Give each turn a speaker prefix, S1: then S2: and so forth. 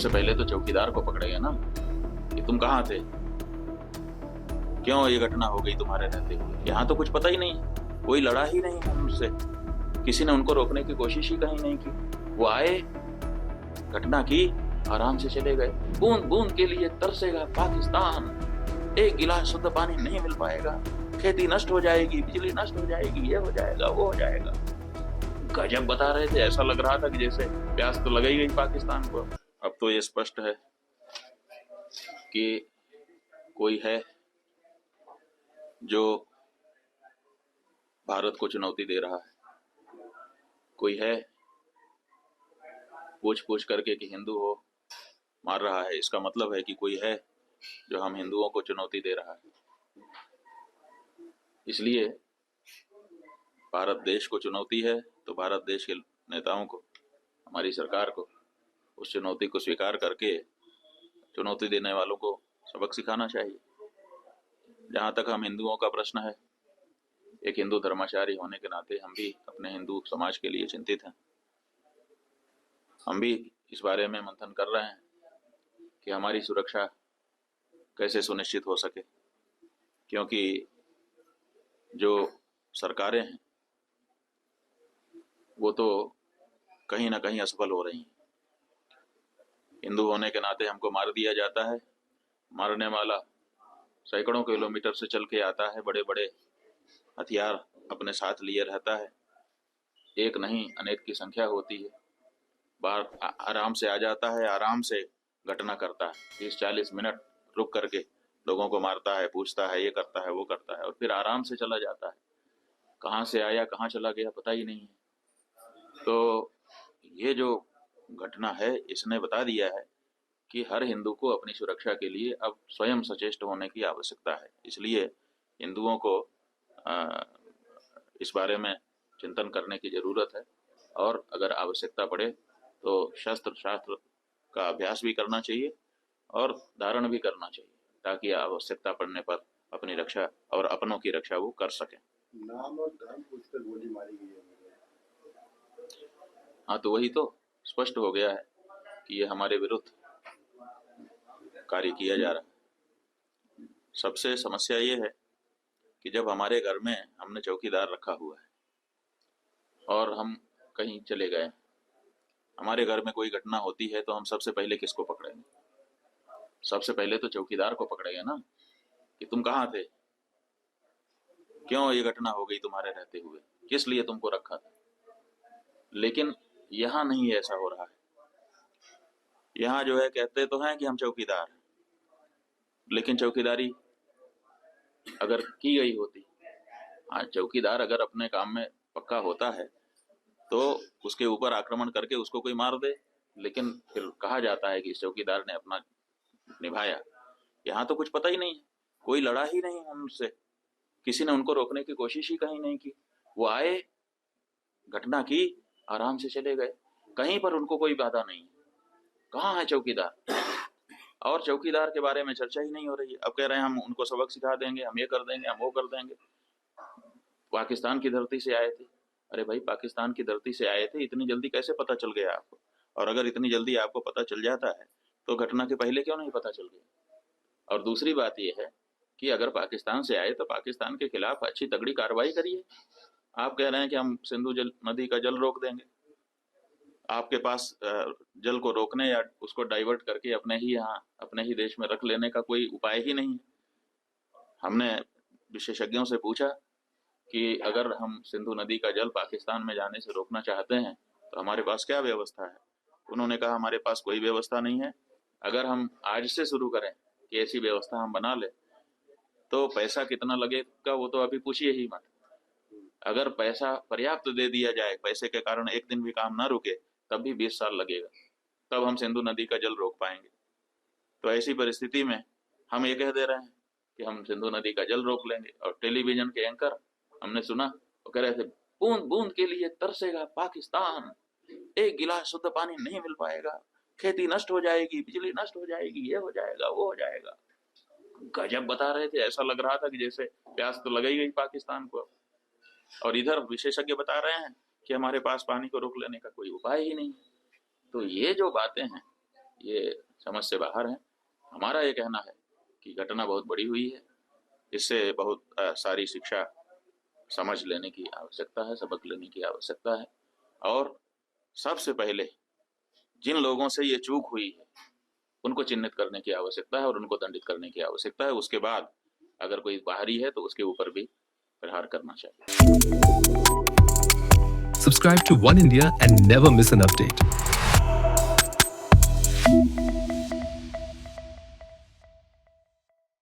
S1: सबसे पहले तो चौकीदार को पकड़ेगा ना कि तुम कहाँ थे, क्यों ये घटना हो गई तुम्हारे रहते हुए। यहाँ तो कुछ पता ही नहीं, कोई लड़ा ही नहीं है उनसे, किसी ने उनको रोकने की कोशिश ही कहीं नहीं की। वो आए, घटना की, आराम से चले गए। बूंद बूंद के लिए तरसेगा पाकिस्तान, एक गिलास शुद्ध पानी नहीं मिल पाएगा, खेती नष्ट हो जाएगी, बिजली नष्ट हो जाएगी, ये हो जाएगा, वो हो जाएगा। गजब बता रहे थे, ऐसा लग रहा था कि जैसे प्यास तो लग ही गई पाकिस्तान को। अब तो ये स्पष्ट है कि कोई है जो भारत को चुनौती दे रहा है, कोई है पूछ पूछ करके कि हिंदू हो मार रहा है। इसका मतलब है कि कोई है जो हम हिंदुओं को चुनौती दे रहा है। इसलिए भारत देश को चुनौती है तो भारत देश के नेताओं को, हमारी सरकार को उस चुनौती को स्वीकार करके चुनौती देने वालों को सबक सिखाना चाहिए। जहाँ तक हम हिंदुओं का प्रश्न है, एक हिंदू धर्माचारी होने के नाते हम भी अपने हिंदू समाज के लिए चिंतित हैं। हम भी इस बारे में मंथन कर रहे हैं कि हमारी सुरक्षा कैसे सुनिश्चित हो सके, क्योंकि जो सरकारें हैं वो तो कहीं ना कहीं असफल हो रही हैं। हिंदू होने के नाते हमको मार दिया जाता है, मारने वाला सैकड़ों किलोमीटर से चल के आता है, बड़े बड़े हथियार अपने साथ लिए रहता है, एक नहीं अनेक की संख्या होती है, बाहर आराम से आ जाता है, आराम से घटना करता है, 30-40 मिनट रुक करके लोगों को मारता है, पूछता है, ये करता है, वो करता है, और फिर आराम से चला जाता है। कहाँ से आया कहाँ चला गया पता ही नहीं है। तो ये जो घटना है इसने बता दिया है कि हर हिंदू को अपनी सुरक्षा के लिए अब स्वयं सचेष्ट होने की आवश्यकता है। इसलिए हिंदुओं को इस बारे में चिंतन करने की जरूरत है, और अगर आवश्यकता पड़े तो शस्त्र शास्त्र का अभ्यास भी करना चाहिए और धारण भी करना चाहिए, ताकि आवश्यकता पड़ने पर अपनी रक्षा और अपनों की रक्षा वो कर सकें।
S2: नाम और धर्म पूछकर गोली मारी गई है।
S1: हाँ, तो वही तो स्पष्ट हो गया है कि ये हमारे विरुद्ध कार्य किया जा रहा है। सबसे समस्या ये है कि जब हमारे घर में हमने चौकीदार रखा हुआ है और हम कहीं चले गए, हमारे घर में कोई घटना होती है तो हम सबसे पहले किसको पकड़ेंगे? सबसे पहले तो चौकीदार को पकड़ेंगे ना कि तुम कहाँ थे, क्यों ये घटना हो गई तुम्हारे रहते हुए, किस लिए तुमको रखा था। लेकिन यहाँ नहीं ऐसा हो रहा है। यहाँ जो है कहते तो हैं कि हम चौकीदार हैं, लेकिन चौकीदारी अगर की गई होती, हाँ चौकीदार अगर अपने काम में पक्का होता है तो उसके ऊपर आक्रमण करके उसको कोई मार दे, लेकिन फिर कहा जाता है कि इस चौकीदार ने अपना निभाया। यहाँ तो कुछ पता ही नहीं है, कोई लड़ा ही नहीं उनसे, किसी ने उनको रोकने की कोशिश ही कहीं नहीं की। वो आए, घटना की, आराम से चले गए, कहीं पर उनको कोई बाधा नहीं है। कहाँ है चौकीदार? और चौकीदार के बारे में चर्चा ही नहीं हो रही है। अब कह रहे हैं हम उनको सबक सिखा देंगे, हम ये कर देंगे, हम वो कर देंगे। पाकिस्तान की धरती से आए थे। अरे भाई, पाकिस्तान की धरती से आए थे, इतनी जल्दी कैसे पता चल गया आपको? और अगर इतनी जल्दी आपको पता चल जाता है तो घटना के पहले क्यों नहीं पता चल गया? और दूसरी बात यह है कि अगर पाकिस्तान से आए तो पाकिस्तान के खिलाफ अच्छी तगड़ी कार्रवाई करिए। आप कह रहे हैं कि हम सिंधु नदी का जल रोक देंगे। आपके पास जल को रोकने या उसको डाइवर्ट करके अपने ही यहाँ अपने ही देश में रख लेने का कोई उपाय ही नहीं है। हमने विशेषज्ञों से पूछा कि अगर हम सिंधु नदी का जल पाकिस्तान में जाने से रोकना चाहते हैं तो हमारे पास क्या व्यवस्था है। उन्होंने कहा हमारे पास कोई व्यवस्था नहीं है। अगर हम आज से शुरू करें कि ऐसी व्यवस्था हम बना ले तो पैसा कितना लगेगा वो तो अभी पूछिए ही मत। अगर पैसा पर्याप्त दे दिया जाए, पैसे के कारण एक दिन भी काम ना रुके, तब भी 20 साल लगेगा, तब हम सिंधु नदी का जल रोक पाएंगे। तो ऐसी परिस्थिति में हम ये कह दे रहे हैं कि हम सिंधु नदी का जल रोक लेंगे। और टेलीविजन के एंकर हमने सुना, वो कह रहे थे बूंद बूंद के लिए तरसेगा पाकिस्तान, एक गिलास शुद्ध पानी नहीं मिल पाएगा, खेती नष्ट हो जाएगी, बिजली नष्ट हो जाएगी, ये हो जाएगा, वो हो जाएगा। गजब बता रहे थे, ऐसा लग रहा था कि जैसे प्यास तो लग ही गई पाकिस्तान को। और इधर विशेषज्ञ बता रहे हैं कि हमारे पास पानी को रोक लेने का कोई उपाय ही नहीं। तो ये जो बातें हैं ये समझ से बाहर है। हमारा ये कहना है कि घटना बहुत बड़ी हुई है, इससे बहुत सारी शिक्षा समझ लेने की आवश्यकता है, सबक लेने की आवश्यकता है। और सबसे पहले जिन लोगों से ये चूक हुई है उनको चिन्हित करने की आवश्यकता है और उनको दंडित करने की आवश्यकता है। उसके बाद अगर कोई बाहरी है तो उसके ऊपर भी प्रहार करना चाहिए।
S3: Subscribe to One India and never miss an update.